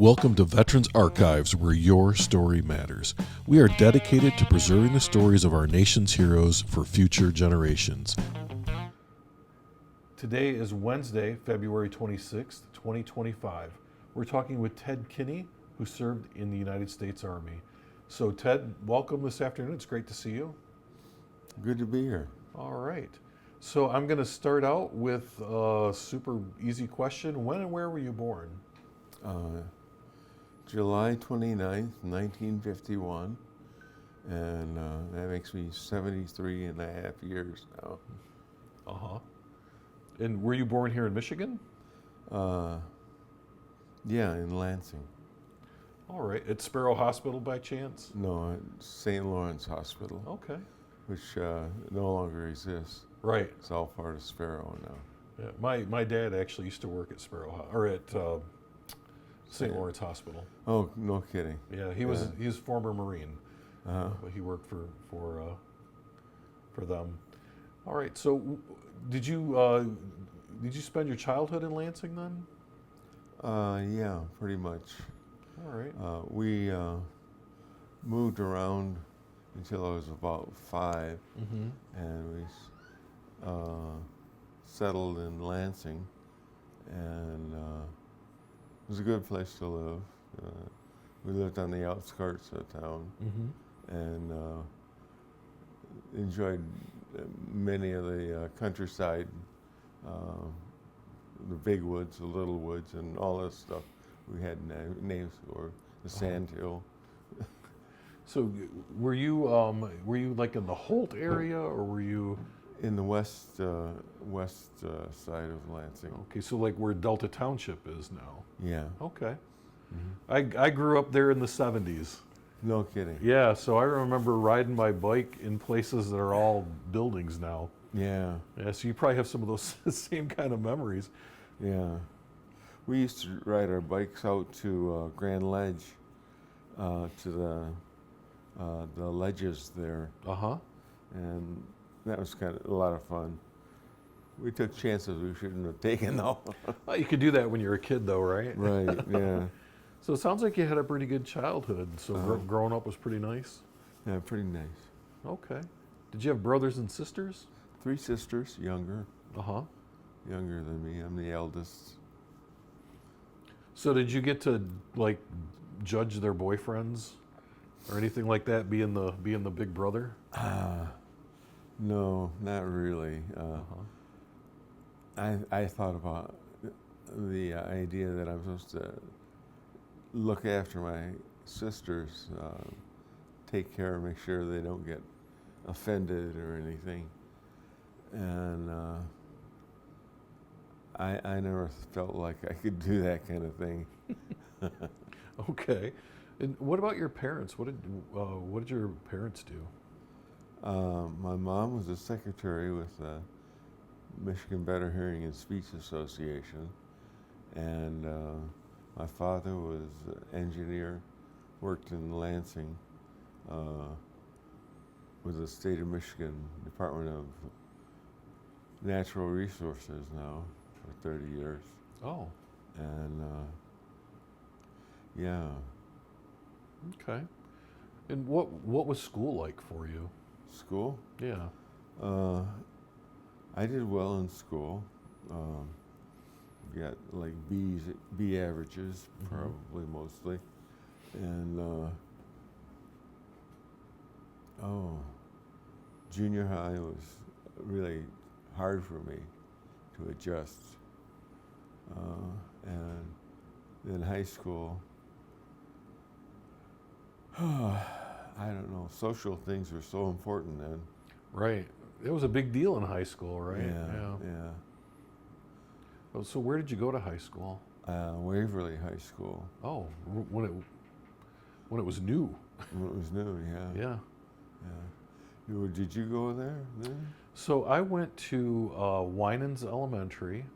Welcome to Veterans Archives, where your story matters. We are dedicated to preserving the stories of our nation's heroes for future generations. Today is Wednesday, February 26th, 2025. We're talking with Ted Kinnee, who served in the United States Army. So Ted, welcome this afternoon. It's great to see you. Good to be here. All right. So I'm going to start out with a super easy question. When and where were you born? July 29th, 1951, and that makes me 73 and a half years now. Uh-huh. And were you born here in Michigan? Yeah, in Lansing. All right. At Sparrow Hospital by chance? No, at St. Lawrence Hospital, Okay. which no longer exists. Right. It's all part of Sparrow now. Yeah. My dad actually used to work at St. Lawrence Hospital. Oh, no kidding. Yeah, he was a former Marine, Uh-huh. but he worked for them. All right. So, did you spend your childhood in Lansing then? Yeah, pretty much. All right. We moved around until I was about 5, and we settled in Lansing, and it was a good place to live. We lived on the outskirts of town, and enjoyed many of the countryside, the big woods, the little woods, and all this stuff. We had names for the sand hill. So, were you like in the Holt area, or were you In the west side of Lansing. okay? So, like where Delta Township is now. Yeah. Okay. I grew up there in the 70s. No kidding. Yeah, so I remember riding my bike in places that are all buildings now. Yeah. Yeah, so you probably have some of those same kind of memories. Yeah. We used to ride our bikes out to Grand Ledge, to the ledges there, Uh-huh. and that was kind of a lot of fun. We took chances we shouldn't have taken, though. Well, you could do that when you're a kid, though, right? Right. Yeah. So it sounds like you had a pretty good childhood. So growing up was pretty nice. Yeah. Pretty nice. Okay. Did you have brothers and sisters? 3 sisters, younger Uh-huh. than me. I'm the eldest. So did you get to like judge their boyfriends or anything like that, being the big brother? No, not really. I thought about the idea that I'm supposed to look after my sisters, take care, make sure they don't get offended or anything. And I never felt like I could do that kind of thing. Okay. And what about your parents? What did your parents do? My mom was a secretary with the Michigan Better Hearing and Speech Association, and my father was an engineer, worked in Lansing with the state of Michigan Department of Natural Resources now for 30 years. Oh. And yeah. Okay. And what was school like for you? School? Yeah. I did well in school. Got like B averages, probably mostly. And junior high was really hard for me to adjust. And then high school, I don't know, social things were so important then. Right. It was a big deal in high school, right? Yeah. Oh, so where did you go to high school? Waverly High School. Oh, when it was new. When it was new, yeah. Yeah. Did you go there then? So I went to Winans Elementary,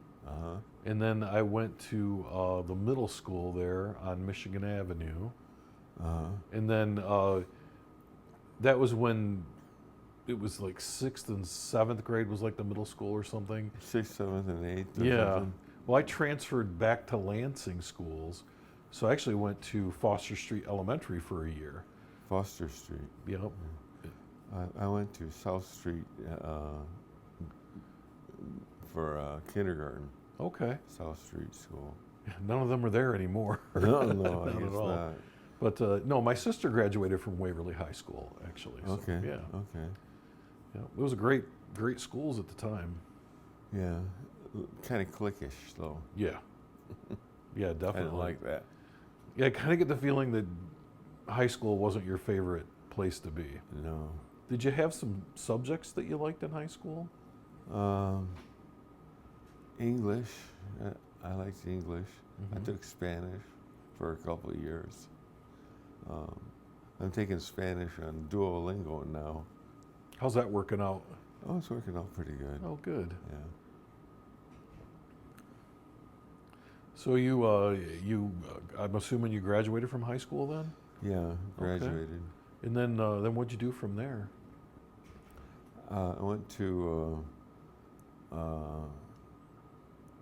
and then I went to the middle school there on Michigan Avenue, and then that was when it was like 6th and 7th grade was like the middle school or something. 6th, 7th, and 8th. Yeah. Well, I transferred back to Lansing schools, So I actually went to Foster Street Elementary for a year. Foster Street. Yep. I went to South Street for kindergarten. Okay. South Street School. None of them are there anymore. No, I Not guess at all. not. But no, my sister graduated from Waverly High School, actually. So, Okay. Yeah. Okay. Yeah. It was a great schools at the time. Yeah. Kind of cliquish, though. Yeah. Yeah, I definitely. didn't like that. Yeah, I kind of get the feeling that high school wasn't your favorite place to be. No. Did you have some subjects that you liked in high school? English. I liked English. I Mhm. took Spanish for a couple of years. I'm taking Spanish on Duolingo now. How's that working out? Oh, it's working out pretty good. Oh, good. Yeah. So I'm assuming you graduated from high school then? Yeah, graduated. And then what'd you do from there? I went to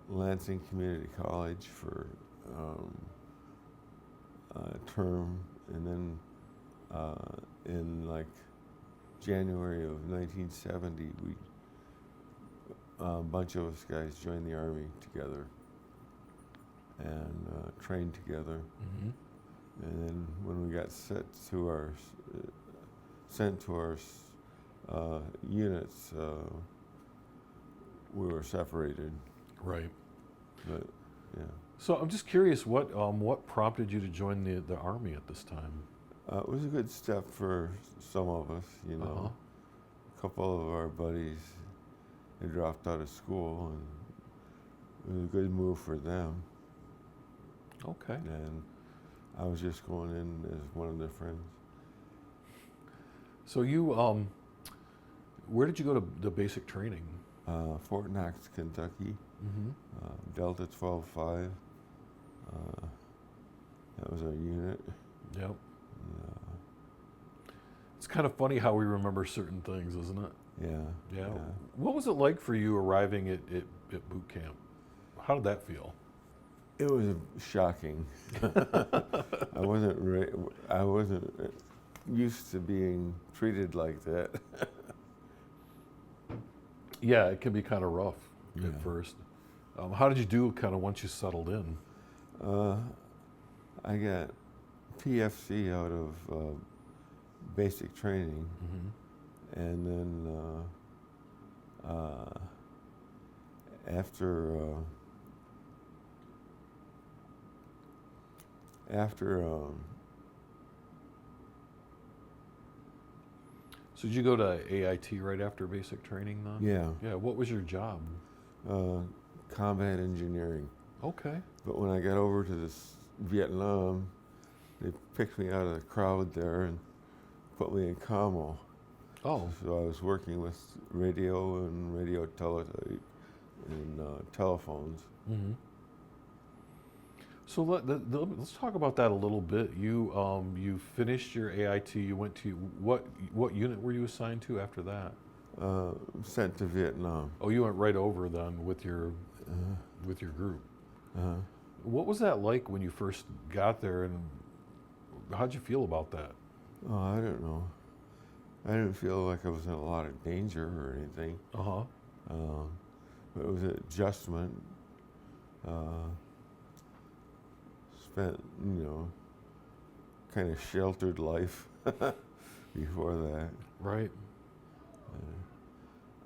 Lansing Community College for a term, and then in like January of 1970, a bunch of us guys joined the Army together and trained together. Mm-hmm. And then when we got sent to our units, we were separated. Right. But yeah, So I'm just curious, what prompted you to join the Army at this time? it was a good step for some of us. You know, Uh-huh. a couple of our buddies had dropped out of school, and it was a good move for them. Okay. And I was just going in as one of their friends. So you, where did you go to the basic training? Fort Knox, Kentucky, Mm-hmm. Delta 12-5. That was our unit. Yep. Uh, It's kind of funny how we remember certain things, isn't it? yeah. Yeah. What was it like for you arriving at boot camp? How did that feel? It was shocking. I wasn't used to being treated like that. Yeah, it can be kind of rough Yeah. at first. How did you do kind of once you settled in? I got PFC out of basic training, Mm-hmm. and then after So did you go to AIT right after basic training then? yeah, Yeah, what was your job? combat engineering. Okay. But when I got over to this Vietnam, they picked me out of the crowd there and put me in commo. Oh, So I was working with radio and radio teletype and telephones. mm-hmm. So let's talk about that a little bit. You finished your AIT. You went to what unit were you assigned to after that? Sent to Vietnam. Oh, you went right over then with your group. Uh-huh. What was that like when you first got there, and how'd you feel about that? Oh, I don't know. I didn't feel like I was in a lot of danger or anything. Uh-huh. But it was an adjustment. Spent, kind of sheltered life before that. Right.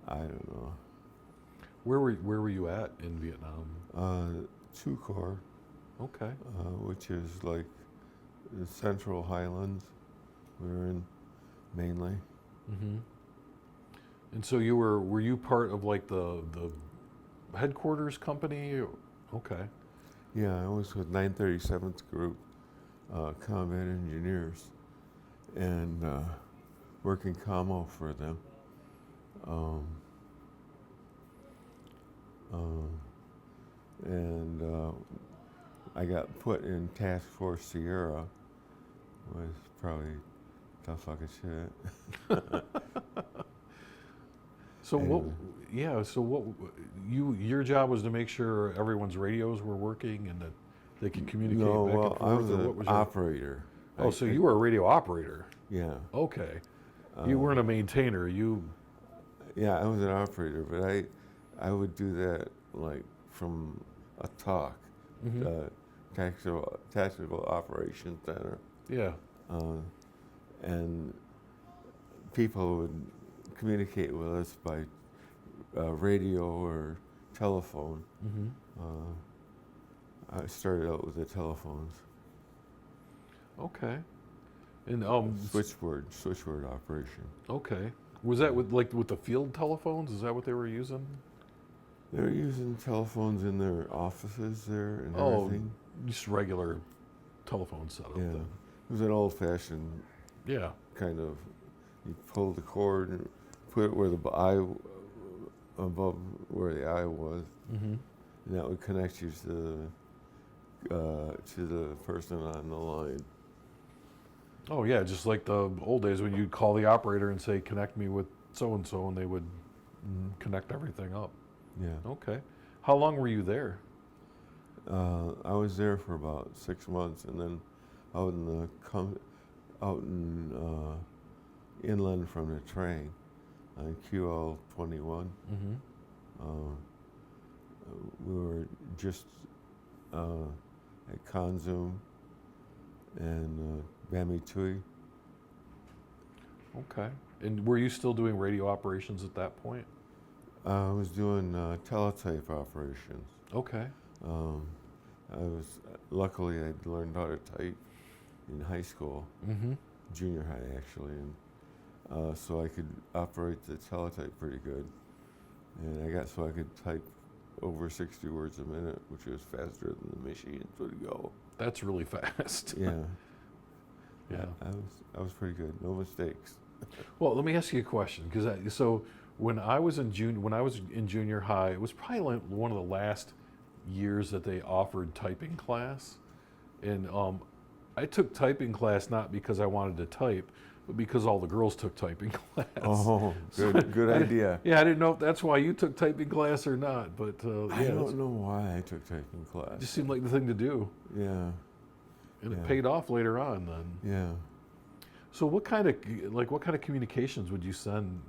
I don't know. Where were you at in Vietnam? 2 Corps, Okay. which is like the Central Highlands. We were in mainly. Mm-hmm. And so were you part of like the headquarters company? Okay. Yeah, I was with 937th Group, Combat Engineers, and working commo for them. And I got put in Task Force Sierra, was probably tough fucking shit. So Anyway. your job was to make sure everyone's radios were working and that They could communicate No, back well, and I forth, was or an what was your... operator. Oh, so you were a radio operator. Yeah. Okay. You weren't a maintainer. You... Yeah, I was an operator, but I would do that like from a talk, tactical operations center, Yeah. and people would communicate with us by radio or telephone. I started out with the telephones. Okay. And Switchboard operation. okay. Was that with the field telephones? Is that what they were using? They were using telephones in their offices there and Oh, everything. just regular telephone setup. Yeah, Then. it was an old-fashioned Yeah. kind of. You pull the cord and put it where the eye, above where the eye was, and that would connect you to the person on the line. Oh yeah, just like the old days when you'd call the operator and say, "Connect me with so and so," and they would connect everything up. Yeah. Okay. How long were you there? I was there for about 6 months, and then out in inland from the train on QL 21. We were just at Kanzum and Bamitui. Okay. And were you still doing radio operations at that point? I was doing teletype operations. Okay. Luckily I'd learned how to type in high school, junior high actually, and so I could operate the teletype pretty good. And I could type over 60 words a minute, which was faster than the machines would go. That's really fast. Yeah. Yeah. I was pretty good. No mistakes. Well, let me ask you a question, because so when I was in junior high, it was probably like one of the last years that they offered typing class, and I took typing class not because I wanted to type, but because all the girls took typing class. Oh, good idea. Yeah, I didn't know if that's why you took typing class or not, but I don't know why I took typing class. it just seemed like the thing to do. Yeah. And it paid off later on then. Yeah. So what kind of communications would you send?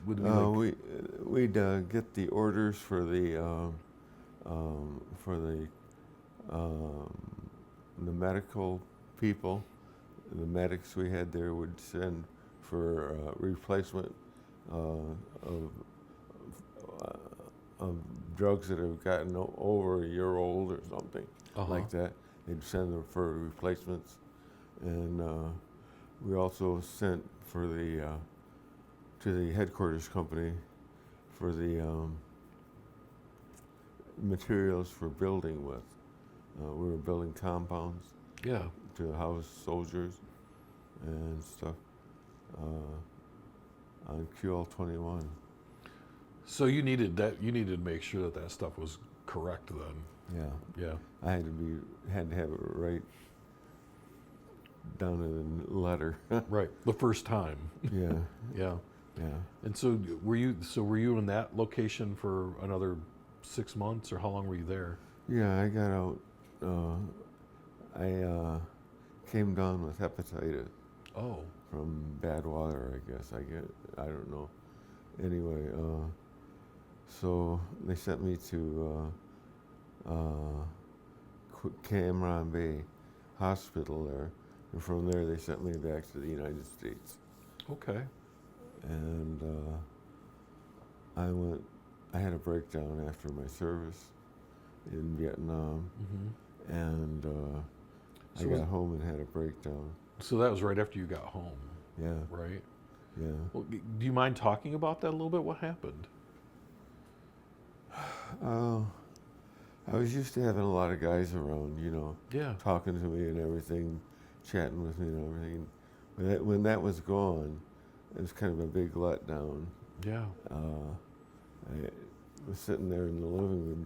We'd get the orders for the medical people. The medics we had there would send for replacement of drugs that have gotten over a year old or something like that. They'd send them for replacements, and we also sent for to the headquarters company for the materials for building with. We were building compounds. Yeah. To house soldiers and stuff on QL 21. So you needed to make sure that stuff was correct then. Yeah. Yeah. I had to have it right down to the letter. Right. The first time. Yeah. Yeah. Yeah. And so were you in that location for another 6 months, or how long were you there? Yeah, I got out. I came down with hepatitis. Oh. From bad water, I guess. I don't know. Anyway, so they sent me to Cam Bay Hospital there, and from there they sent me back to the United States. Okay. And I had a breakdown after my service in Vietnam, and I got home and had a breakdown. So that was right after you got home. Yeah. Right? Yeah. Well, do you mind talking about that a little bit? What happened? I was used to having a lot of guys around, Yeah. talking to me and everything, chatting with me and everything. When that was gone, it was kind of a big letdown. Yeah. I was sitting there in the living room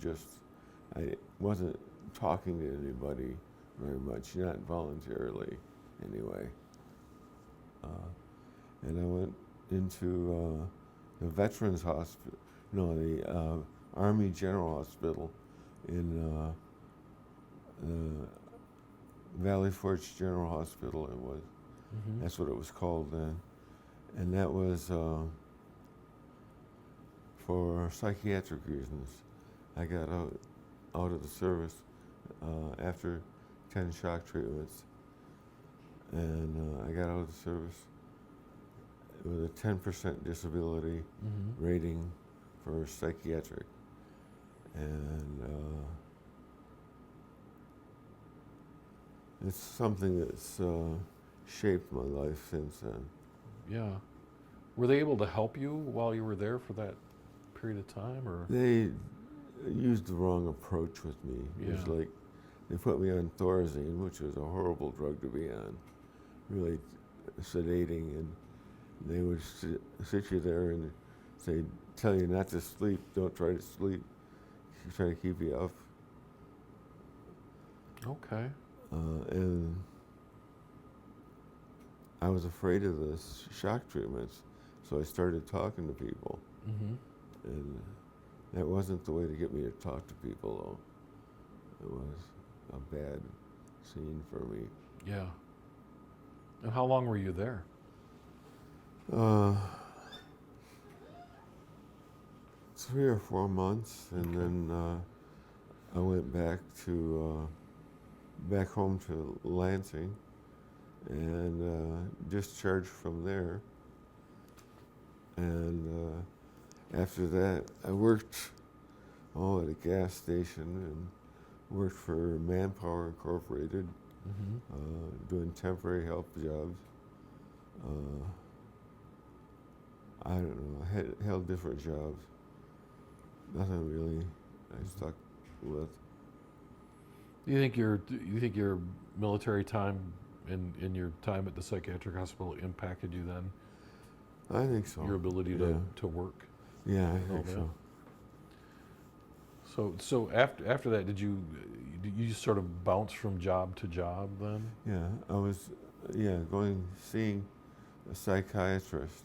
I wasn't talking to anybody very much, not voluntarily anyway. And I went into the Veterans Hospital, the Army General Hospital in Valley Forge General Hospital. It was. Mm-hmm. That's what it was called then, and that was for psychiatric reasons. I got out of the service after 10 shock treatments, and I got out of the service with a 10% disability Mm-hmm. rating for psychiatric, and it's something that's shaped my life since then. Yeah. Were they able to help you while you were there for that period of time, or? They used the wrong approach with me. It was Yeah. like they put me on Thorazine, which was a horrible drug to be on, really sedating, and they would sit you there and say, tell you not to sleep, don't try to sleep, try to keep you up. Okay. And I was afraid of the shock treatments, so I started talking to people. Mm-hmm. And that wasn't the way to get me to talk to people, though. It was a bad scene for me. Yeah. And how long were you there? 3 or 4 months, and Okay. then I went back home to Lansing, and discharged from there. And after that, I worked at a gas station and worked for Manpower Incorporated, Mm-hmm. doing temporary help jobs. I don't know, I held different jobs. Nothing really I stuck with. Do you think your military time and your time at the psychiatric hospital impacted you then? I think so. Your ability to work? Yeah, I all think that. so. So after that, did you just sort of bounce from job to job then? Yeah, I was seeing a psychiatrist,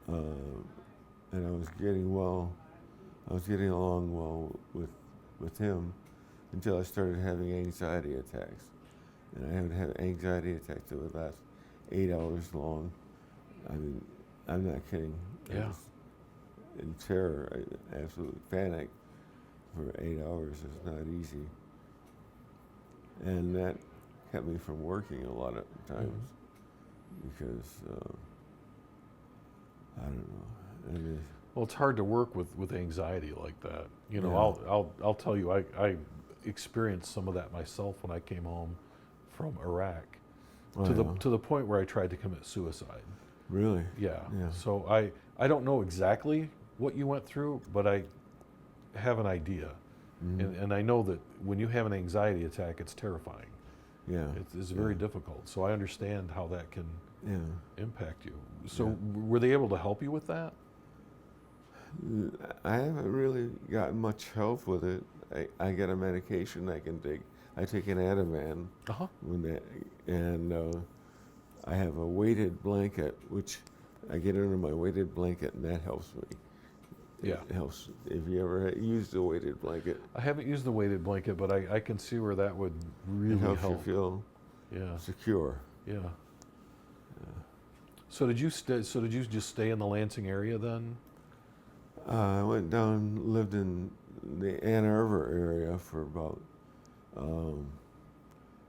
and I was getting well. I was getting along well with him until I started having anxiety attacks, and I would have anxiety attacks that would last 8 hours long. I mean, I'm not kidding. I Yeah. was in terror, I absolutely panicked for 8 hours. It's not easy, and that kept me from working a lot of times because I don't know. I mean, Well, it's hard to work with anxiety like that. You know, Yeah. I'll tell you, I experienced some of that myself when I came home from Iraq, oh, to yeah. the point where I tried to commit suicide. Really? Yeah. Yeah. So I don't know exactly what you went through, but I have an idea, Mhm. and I know that when you have an anxiety attack, it's terrifying. Yeah. It's very Yeah. difficult. So I understand how that can Yeah. impact you. So Yeah. were they able to help you with that? I haven't really gotten much help with it. I get a medication I can take. I take an Ativan, Uh-huh. and I have a weighted blanket, which I get under my weighted blanket, and that helps me. Yeah. It helps. If you ever used a weighted blanket, I haven't used the weighted blanket, but I can see where that would really it helps help. you feel Yeah. secure. Yeah. So did you just stay in the Lansing area then? I went down, lived in the Ann Arbor area for about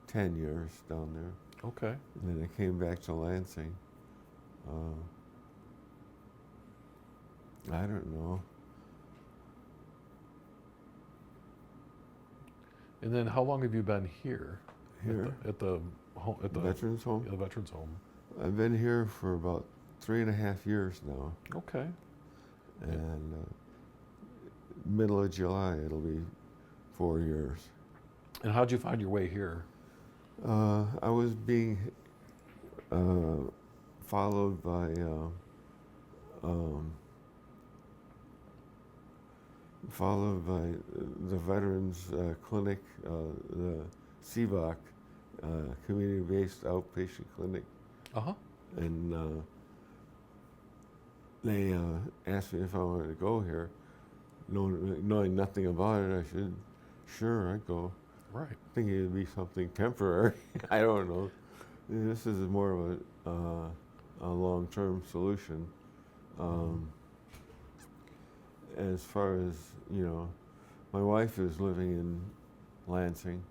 10 years down there. Okay. And then I came back to Lansing. I don't know. And then how long have you been here? Here? At the home, at the Veterans home? the veterans home. I've been here for about 3.5 years now. Okay. And middle of July, it'll be 4 years. And how'd you find your way here? I was being followed by the Veterans Clinic, the CVOC, Community-Based Outpatient Clinic, Uh-huh. and they asked me if I wanted to go here, knowing nothing about it. I said, sure, I'd go. Right. Thinking it'd be something temporary. I don't know. This is more of a long-term solution. As far as, my wife is living in Lansing,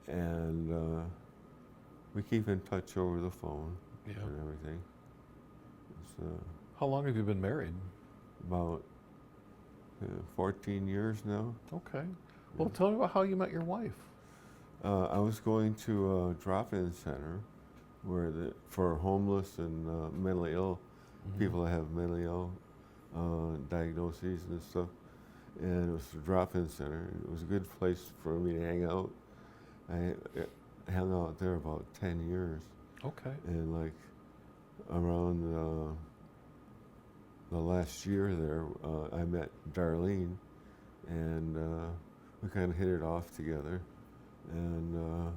and we keep in touch over the phone Yeah. and everything. It's How long have you been married? about 14 years now. Okay. Well, tell me about how you met your wife. I was going to a drop-in center for homeless and mentally ill people that have mentally ill diagnoses and stuff. And it was a drop-in center. It was a good place for me to hang out. I hung out there about 10 years. Okay. And like around the last year there, I met Darlene, and we kind of hit it off together. And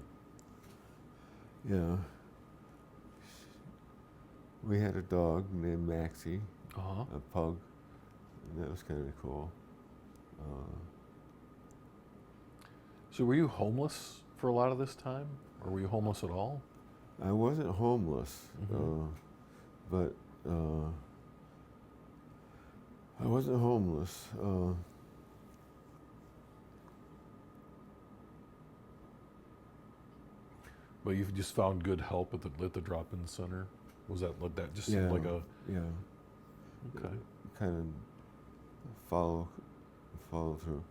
we had a dog named Maxie, Uh-huh. a pug, and that was kind of cool. So were you homeless for a lot of this time? Or were you homeless at all? I wasn't homeless, but I wasn't homeless. But you've just found good help at the drop-in center? Was that just seemed like a... Yeah. Okay. Kind of follow through.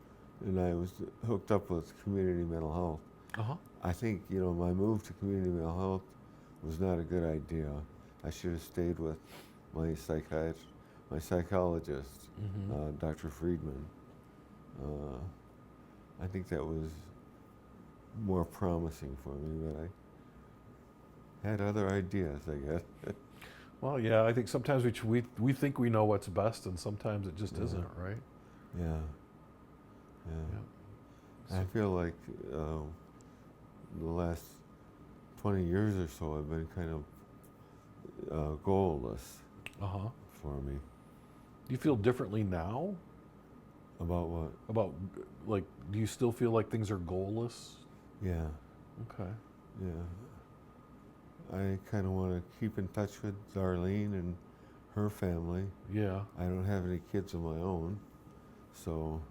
And I was hooked up with community mental health. Uh-huh. I think, my move to community mental health was not a good idea. I should have stayed with my psychologist, Dr. Friedman. I think that was more promising for me, but I had other ideas, I guess. Well, yeah, I think sometimes we think we know what's best, and sometimes it just isn't, right? Yeah. Yeah. I feel like the last 20 years or so I've been kind of goalless Uh-huh. for me. Do you feel differently now? About what? About, like, do you still feel like things are goalless? Yeah. Okay. Yeah. I kind of want to keep in touch with Darlene and her family. Yeah. I don't have any kids of my own, so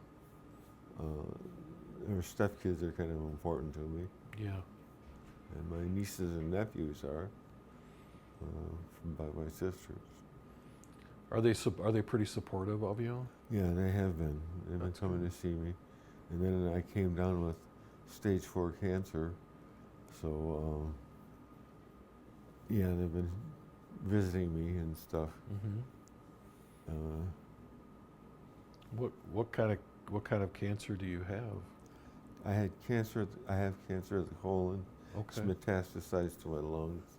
her stepkids are kind of important to me. Yeah. And my nieces and nephews are by my sisters. Are they pretty supportive of you? Yeah, they have been. They've been That's coming good. to see me. And then I came down with stage 4 cancer. So, they've been visiting me and stuff. What kind of cancer do you have? I had cancer. I have cancer of the colon. Okay. It's metastasized to my lungs.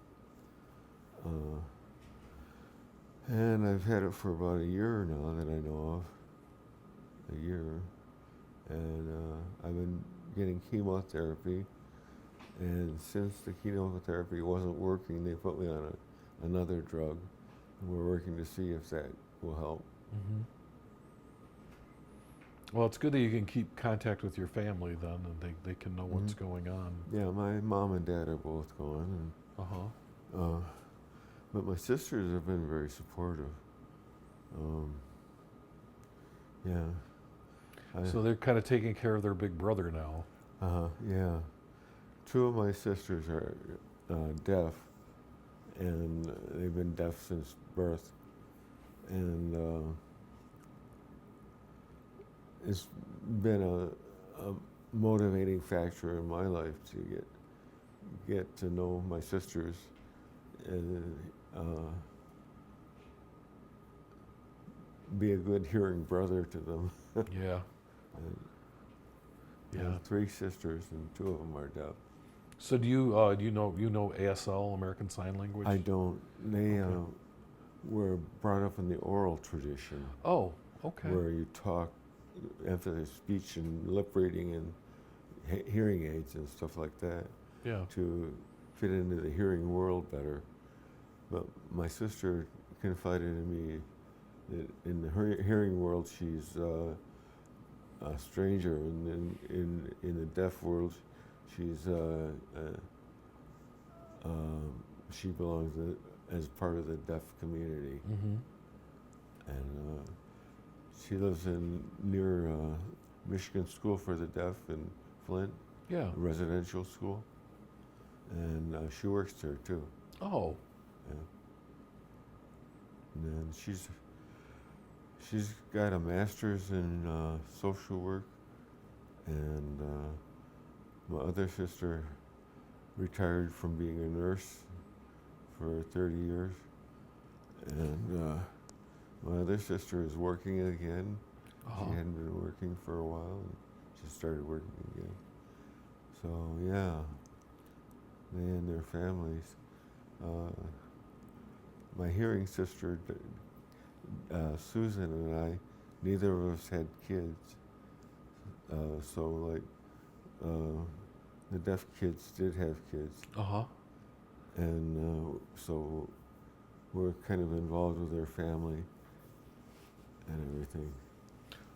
And I've had it for about a year now that I know of. A year. And I've been getting chemotherapy. And since the chemotherapy wasn't working, they put me on another drug. And we're working to see if that will help. Well, it's good that you can keep contact with your family then, and they can know what's going on. Yeah, my mom and dad are both gone. And, but my sisters have been very supportive. So they're kind of taking care of their big brother now. Yeah. 2 of my sisters are deaf, and they've been deaf since birth. And it's been a motivating factor in my life to get to know my sisters and be a good hearing brother to them. Yeah. I have 3 sisters, and 2 of them are deaf. So do you know ASL, American Sign Language? I don't. They were brought up in the oral tradition. Oh, okay. Where you talk, emphasize speech and lip reading and hearing aids and stuff like that. Yeah. To fit into the hearing world better. But my sister confided in me that in the hearing world, she's a stranger, and in the deaf world, she's she belongs as part of the deaf community, Mm-hmm. and she lives near Michigan School for the Deaf in Flint, Yeah. a residential school, and she works there too. Oh. Yeah. And then she's got a master's in social work, and my other sister retired from being a nurse for 30 years, and my other sister is working again. Uh-huh. She hadn't been working for a while, and she started working again. So yeah, they and their families. My hearing sister, Susan, and I, neither of us had kids. So like, the deaf kids did have kids, Uh-huh. and so we're kind of involved with their family and everything.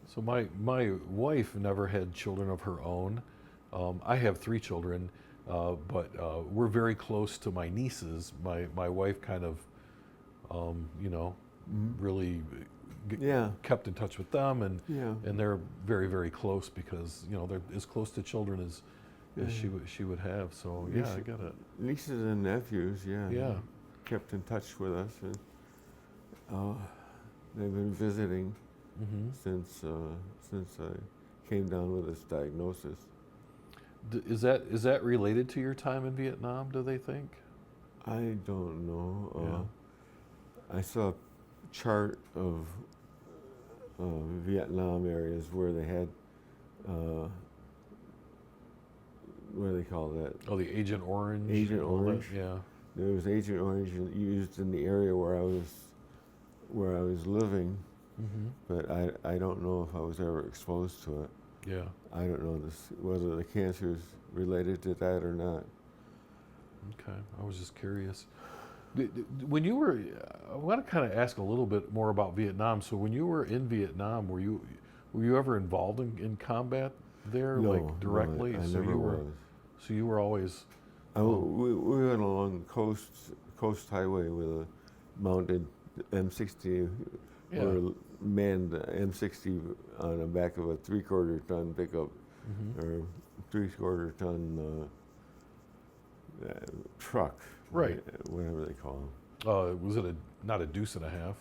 So my wife never had children of her own. I have 3 children, but we're very close to my nieces. My wife kind of, really Yeah. kept in touch with them, and Yeah. they're very, very close because they're as close to children as she would have. So yeah, I get it. Nieces and nephews, yeah. Yeah. Kept in touch with us, and they've been visiting Mm-hmm. since I came down with this diagnosis. Is that related to your time in Vietnam? Do they think? I don't know. Yeah. I saw a chart of Vietnam areas where they had, what do they call that? Oh, the Agent Orange. Agent and all that? Orange? Yeah. There was Agent Orange used in the area where I was living, Mm-hmm. but I don't know if I was ever exposed to it. Yeah. I don't know whether the cancer is related to that or not. Okay. I was just curious. When you were, I want to kind of ask a little bit more about Vietnam. So when you were in Vietnam, were you ever involved in combat there, No, like directly? no, I so never you were, was. So you were always. We went along the coast highway with a mounted M60, Yeah. or manned M60 on the back of a 3/4 ton pickup, Mm-hmm. or 3/4 ton truck, Right. Whatever they call them. Was it not a deuce and a half?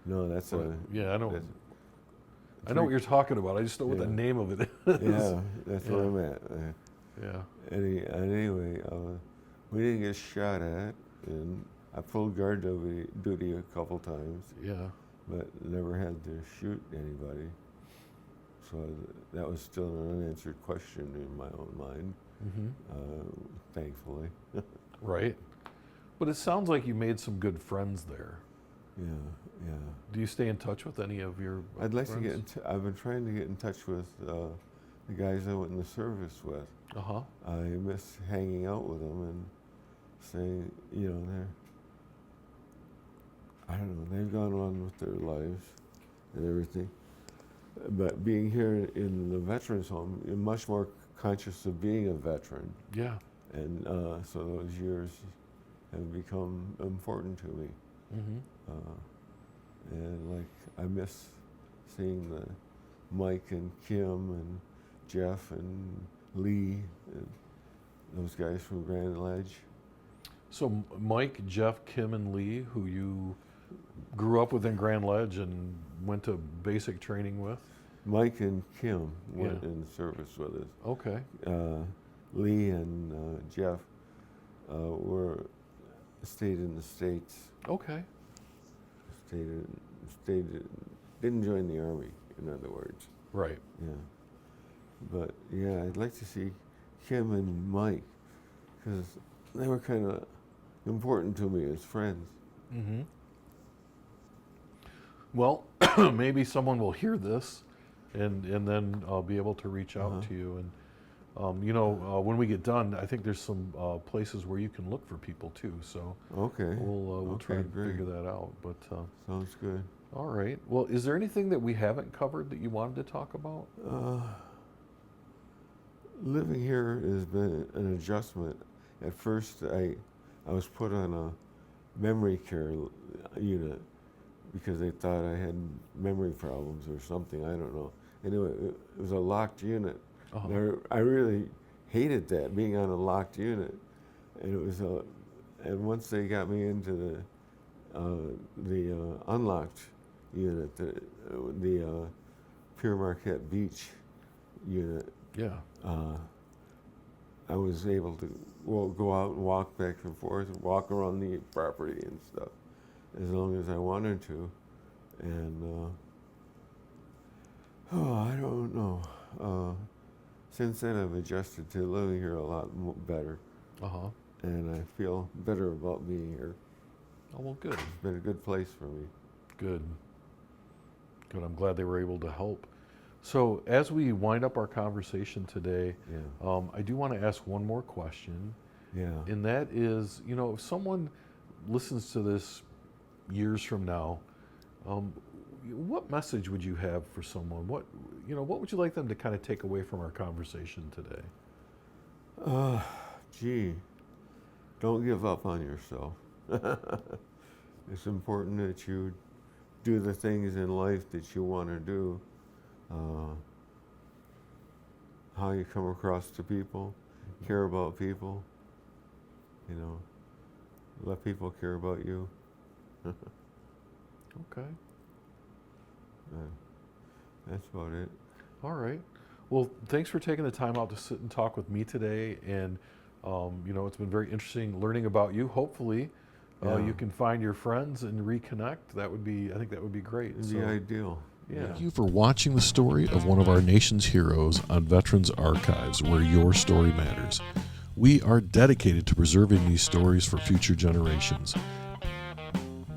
No, that's a. Yeah, I know. that's I know what you're talking about. I just don't know what the Yeah. name of it is. Yeah, that's where Yeah. I'm at. Yeah. Anyway, we didn't get shot at, and I pulled guard duty a couple times, Yeah. but never had to shoot anybody. So that was still an unanswered question in my own mind, Mm-hmm. thankfully. Right. But it sounds like you made some good friends there. Yeah. Do you stay in touch with any of your I'd like friends? to I've been trying to get in touch with the guys I went in the service with. Uh-huh. I miss hanging out with them and saying, I don't know, they've gone on with their lives and everything. But being here in the veterans home, you're much more conscious of being a veteran. Yeah. And so those years have become important to me. Mm-hmm. And like, I miss seeing the Mike and Kim and Jeff and Lee and those guys from Grand Ledge. So Mike, Jeff, Kim, and Lee, who you grew up with in Grand Ledge and went to basic training with? Mike and Kim went Yeah. in service with us. Okay. Lee and Jeff stayed in the States. Okay. Didn't join the Army, in other words. Right. Yeah. But yeah, I'd like to see Kim and Mike, because they were kind of important to me as friends. Mm-hmm. Well, maybe someone will hear this and then be able to reach out Uh-huh. to you. And, when we get done, I think there's some places where you can look for people too. So Okay. we'll try Okay, to great. figure that out. But Sounds good. All right. Well, is there anything that we haven't covered that you wanted to talk about? Living here has been an adjustment. At first, I was put on a memory care unit because they thought I had memory problems or something. I don't know. Anyway, it was a locked unit. Uh-huh. And I really hated that, being on a locked unit. And it was and once they got me into the unlocked unit, the Pure Marquette Beach unit, Yeah. I was able to go out and walk back and forth, and walk around the property and stuff, as long as I wanted to. And I don't know. Since then, I've adjusted to living here a lot better, Uh-huh. and I feel better about being here. Oh, well, good. It's been a good place for me. Good. Good. I'm glad they were able to help. So as we wind up our conversation today, Yeah. I do want to ask one more question. Yeah. And that is, if someone listens to this years from now, what message would you have for someone? What would you like them to kind of take away from our conversation today? Gee, don't give up on yourself. It's important that you do the things in life that you want to do. How you come across to people, care about people, let people care about you. Okay. That's about it. All right. Well, thanks for taking the time out to sit and talk with me today. And, it's been very interesting learning about you. Hopefully, you can find your friends and reconnect. I think that would be great. It'd be ideal. Yeah. Thank you for watching the story of one of our nation's heroes on Veterans Archives, where your story matters. We are dedicated to preserving these stories for future generations.